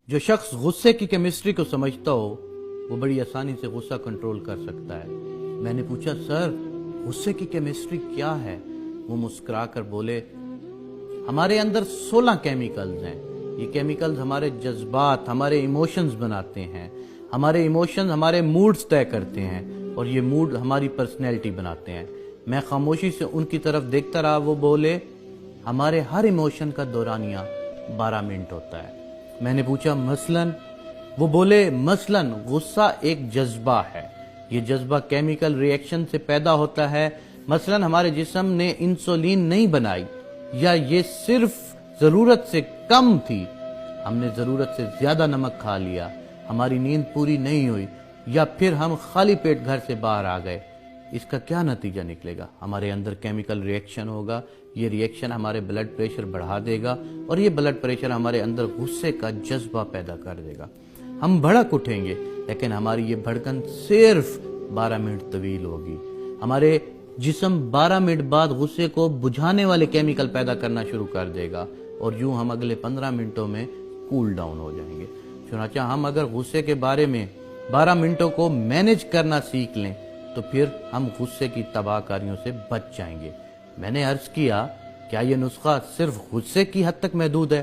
جو شخص غصے کی کیمسٹری کو سمجھتا ہو وہ بڑی آسانی سے غصہ کنٹرول کر سکتا ہے۔ میں نے پوچھا سر غصے کی کیمسٹری کیا ہے؟ وہ مسکرا کر بولے ہمارے اندر 16 کیمیکلز ہیں۔ یہ کیمیکلز ہمارے جذبات، ہمارے ایموشنز بناتے ہیں۔ ہمارے ایموشنز ہمارے موڈز طے کرتے ہیں اور یہ موڈ ہماری پرسنالٹی بناتے ہیں۔ میں خاموشی سے ان کی طرف دیکھتا رہا۔ وہ بولے ہمارے ہر ایموشن کا دورانیہ 12 منٹ ہوتا ہے۔ میں نے پوچھا مثلاً؟ وہ بولے مثلاً غصہ ایک جذبہ ہے، یہ جذبہ کیمیکل ری ایکشن سے پیدا ہوتا ہے۔ مثلاً ہمارے جسم نے انسولین نہیں بنائی یا یہ صرف ضرورت سے کم تھی، ہم نے ضرورت سے زیادہ نمک کھا لیا، ہماری نیند پوری نہیں ہوئی یا پھر ہم خالی پیٹ گھر سے باہر آ گئے۔ اس کا کیا نتیجہ نکلے گا؟ ہمارے اندر کیمیکل ری ایکشن ہوگا، یہ ری ایکشن ہمارے بلڈ پریشر بڑھا دے گا اور یہ بلڈ پریشر ہمارے اندر غصے کا جذبہ پیدا کر دے گا۔ ہم بھڑک اٹھیں گے لیکن ہماری یہ بھڑکن صرف 12 منٹ طویل ہوگی۔ ہمارے جسم 12 منٹ بعد غصے کو بجھانے والے کیمیکل پیدا کرنا شروع کر دے گا اور یوں ہم اگلے 15 منٹوں میں کول ڈاؤن ہو جائیں گے۔ چنانچہ ہم اگر غصے کے بارے میں 12 منٹوں کو مینج کرنا سیکھ لیں تو پھر ہم غصے کی تباہ کاریوں سے بچ جائیں گے۔ میں نے عرض کیا کیا یہ نسخہ صرف غصے کی حد تک محدود ہے؟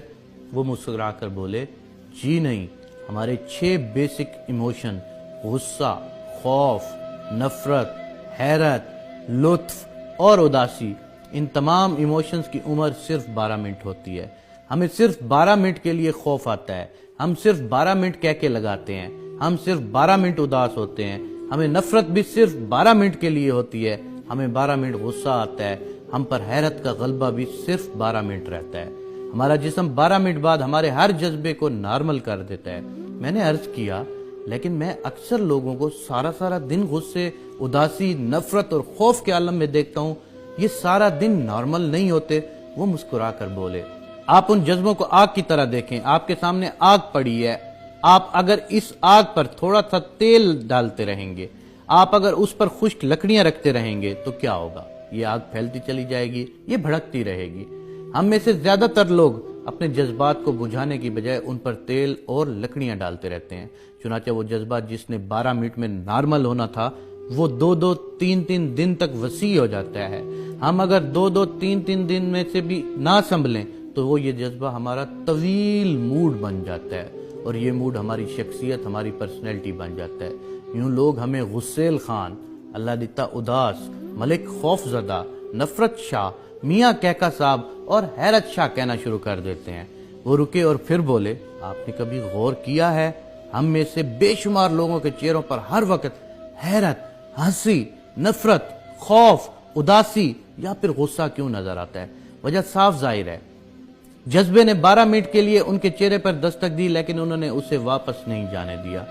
وہ مسکرا کر بولے جی نہیں، ہمارے 6 بیسک ایموشن غصہ، خوف، نفرت، حیرت، لطف اور اداسی، ان تمام ایموشنز کی عمر صرف 12 منٹ ہوتی ہے۔ ہمیں صرف 12 منٹ کے لیے خوف آتا ہے، ہم صرف 12 منٹ کہکے لگاتے ہیں، ہم صرف 12 منٹ اداس ہوتے ہیں، ہمیں نفرت بھی صرف 12 منٹ کے لیے ہوتی ہے، ہمیں 12 منٹ غصہ آتا ہے، ہم پر حیرت کا غلبہ بھی صرف 12 منٹ رہتا ہے۔ ہمارا جسم 12 منٹ بعد ہمارے ہر جذبے کو نارمل کر دیتا ہے۔ میں نے عرض کیا لیکن میں اکثر لوگوں کو سارا دن غصے، اداسی، نفرت اور خوف کے عالم میں دیکھتا ہوں، یہ سارا دن نارمل نہیں ہوتے۔ وہ مسکرا کر بولے آپ ان جذبوں کو آگ کی طرح دیکھیں، آپ کے سامنے آگ پڑی ہے، آپ اگر اس آگ پر تھوڑا سا تیل ڈالتے رہیں گے، آپ اگر اس پر خشک لکڑیاں رکھتے رہیں گے تو کیا ہوگا؟ یہ آگ پھیلتی چلی جائے گی، یہ بھڑکتی رہے گی۔ ہم میں سے زیادہ تر لوگ اپنے جذبات کو بجھانے کی بجائے ان پر تیل اور لکڑیاں ڈالتے رہتے ہیں۔ چنانچہ وہ جذبہ جس نے 12 منٹ میں نارمل ہونا تھا وہ 2-2، 3-3 دن تک وسیع ہو جاتا ہے۔ ہم اگر 2-2، 3-3 دن میں سے بھی نہ سنبھلیں تو وہ یہ جذبہ ہمارا طویل موڈ بن جاتا ہے اور یہ موڈ ہماری شخصیت، ہماری پرسنالٹی بن جاتا ہے۔ یوں لوگ ہمیں غسیل خان، اللہ دیتا اداس، ملک خوف زدہ، نفرت شاہ، میاں کہکا صاحب اور حیرت شاہ کہنا شروع کر دیتے ہیں۔ وہ رکے اور پھر بولے آپ نے کبھی غور کیا ہے ہم میں سے بے شمار لوگوں کے چہروں پر ہر وقت حیرت، ہنسی، نفرت، خوف، اداسی یا پھر غصہ کیوں نظر آتا ہے؟ وجہ صاف ظاہر ہے، جذبے نے 12 منٹ کے لیے ان کے چہرے پر دستک دی لیکن انہوں نے اسے واپس نہیں جانے دیا۔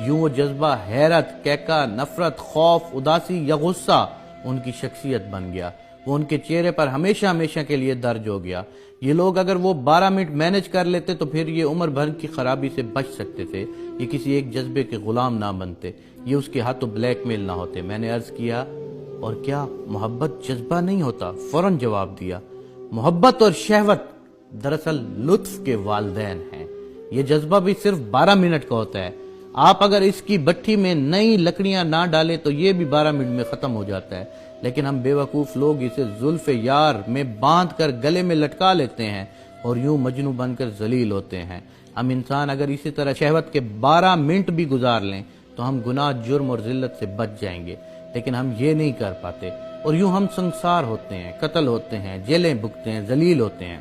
یوں وہ جذبہ حیرت، کہکا، نفرت، خوف، اداسی یا غصہ ان کی شخصیت بن گیا۔ وہ ان کے چہرے پر ہمیشہ کے لیے درج ہو گیا۔ یہ لوگ اگر وہ 12 منٹ مینج کر لیتے تو پھر یہ عمر بھر کی خرابی سے بچ سکتے تھے۔ یہ کسی ایک جذبے کے غلام نہ بنتے، یہ اس کے ہاتھوں بلیک میل نہ ہوتے۔ میں نے عرض کیا اور کیا محبت جذبہ نہیں ہوتا؟ فوراً جواب دیا محبت اور شہوت دراصل لطف کے والدین ہیں۔ یہ جذبہ بھی صرف 12 منٹ کا ہوتا ہے۔ آپ اگر اس کی بٹھی میں نئی لکڑیاں نہ ڈالیں تو یہ بھی 12 منٹ میں ختم ہو جاتا ہے، لیکن ہم بے وقوف لوگ اسے زلف یار میں باندھ کر گلے میں لٹکا لیتے ہیں اور یوں مجنوں بن کر ذلیل ہوتے ہیں۔ ہم انسان اگر اسی طرح شہوت کے 12 منٹ بھی گزار لیں تو ہم گناہ، جرم اور ذلت سے بچ جائیں گے، لیکن ہم یہ نہیں کر پاتے اور یوں ہم سنسار ہوتے ہیں، قتل ہوتے ہیں، جیلیں بھگتے ہیں، ذلیل ہوتے ہیں۔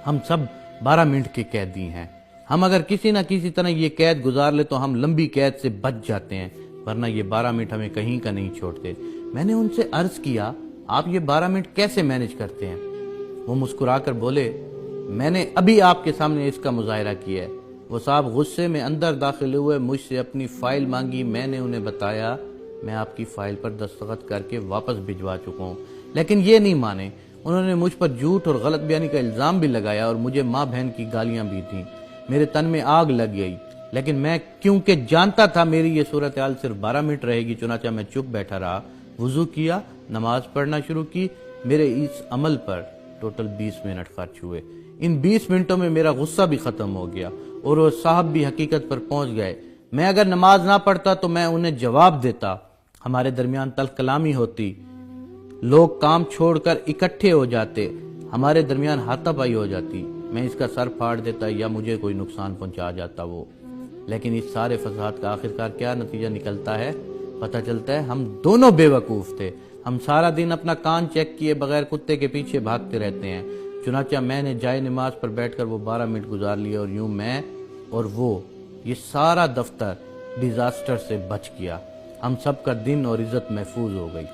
ہم سب 12 منٹ کے قیدی ہیں۔ ہم اگر کسی نہ کسی طرح یہ قید گزار لے تو ہم لمبی قید سے بچ جاتے ہیں، ورنہ یہ 12 منٹ ہمیں کہیں کا نہیں چھوڑتے۔ میں نے ان سے عرض کیا آپ یہ 12 منٹ کیسے مینج کرتے ہیں؟ وہ مسکرا کر بولے میں نے ابھی آپ کے سامنے اس کا مظاہرہ کیا ہے۔ وہ صاحب غصے میں اندر داخل ہوئے، مجھ سے اپنی فائل مانگی، میں نے انہیں بتایا میں آپ کی فائل پر دستخط کر کے واپس بھجوا چکا ہوں، لیکن یہ نہیں مانے۔ انہوں نے مجھ پر جھوٹ اور غلط بیانی کا الزام بھی لگایا اور مجھے ماں بہن کی گالیاں بھی دیں۔ میرے تن میں آگ لگ گئی، لیکن میں کیونکہ جانتا تھا میری یہ صورتحال صرف 12 منٹ رہے گی، چنانچہ میں چپ بیٹھا رہا، وضو کیا، نماز پڑھنا شروع کی۔ میرے اس عمل پر ٹوٹل 20 منٹ خرچ ہوئے۔ ان 20 منٹوں میں میرا غصہ بھی ختم ہو گیا اور وہ صاحب بھی حقیقت پر پہنچ گئے۔ میں اگر نماز نہ پڑھتا تو میں انہیں جواب دیتا، ہمارے درمیان تلخ کلامی ہوتی، لوگ کام چھوڑ کر اکٹھے ہو جاتے، ہمارے درمیان ہاتھا پائی ہو جاتی، میں اس کا سر پھاڑ دیتا یا مجھے کوئی نقصان پہنچا جاتا وہ۔ لیکن اس سارے فساد کا آخرکار کیا نتیجہ نکلتا ہے؟ پتہ چلتا ہے ہم دونوں بے وقوف تھے۔ ہم سارا دن اپنا کان چیک کیے بغیر کتے کے پیچھے بھاگتے رہتے ہیں۔ چنانچہ میں نے جائے نماز پر بیٹھ کر وہ 12 منٹ گزار لیے، اور یوں میں اور وہ یہ سارا دفتر ڈیزاسٹر سے بچ گیا۔ ہم سب کا دن اور عزت محفوظ ہو گئی۔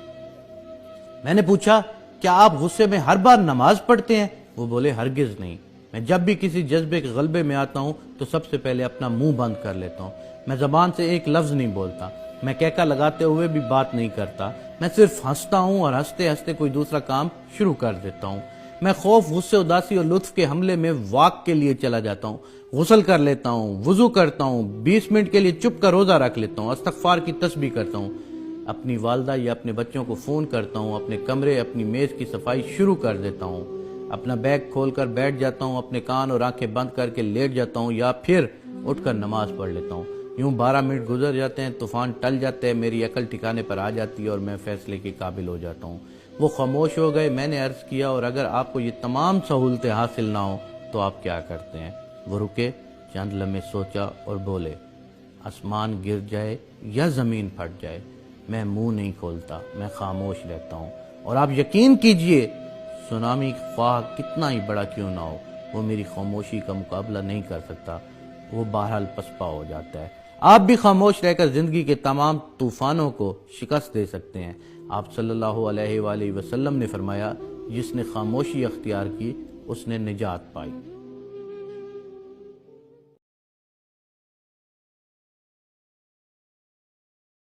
میں نے پوچھا، کیا آپ غصے میں ہر بار نماز پڑھتے ہیں؟ وہ بولے، ہرگز نہیں۔ میں جب بھی کسی جذبے کے غلبے میں آتا ہوں تو سب سے پہلے اپنا منہ بند کر لیتا ہوں۔ میں زبان سے ایک لفظ نہیں بولتا، میں کہکا لگاتے ہوئے بھی بات نہیں کرتا، میں صرف ہنستا ہوں اور ہنستے ہنستے کوئی دوسرا کام شروع کر دیتا ہوں۔ میں خوف، غصے، اداسی اور لطف کے حملے میں واک کے لیے چلا جاتا ہوں، غسل کر لیتا ہوں، وضو کرتا ہوں، 20 منٹ کے لیے چپ کا روزہ رکھ لیتا ہوں، استغفار کی تسبیح کرتا ہوں، اپنی والدہ یا اپنے بچوں کو فون کرتا ہوں، اپنے کمرے، اپنی میز کی صفائی شروع کر دیتا ہوں، اپنا بیگ کھول کر بیٹھ جاتا ہوں، اپنے کان اور آنکھیں بند کر کے لیٹ جاتا ہوں یا پھر اٹھ کر نماز پڑھ لیتا ہوں۔ یوں 12 منٹ گزر جاتے ہیں، طوفان ٹل جاتے ہیں، میری عقل ٹھکانے پر آ جاتی ہے اور میں فیصلے کے قابل ہو جاتا ہوں۔ وہ خاموش ہو گئے۔ میں نے عرض کیا، اور اگر آپ کو یہ تمام سہولتیں حاصل نہ ہوں تو آپ کیا کرتے ہیں؟ وہ رکے، چند لمحے سوچا اور بولے، آسمان گر جائے یا زمین پھٹ جائے، میں منہ نہیں کھولتا، میں خاموش رہتا ہوں، اور آپ یقین کیجئے سونامی خواہ کتنا ہی بڑا کیوں نہ ہو، وہ میری خاموشی کا مقابلہ نہیں کر سکتا، وہ بہرحال پسپا ہو جاتا ہے۔ آپ بھی خاموش رہ کر زندگی کے تمام طوفانوں کو شکست دے سکتے ہیں۔ آپ صلی اللہ علیہ وآلہ وسلم نے فرمایا، جس نے خاموشی اختیار کی اس نے نجات پائی۔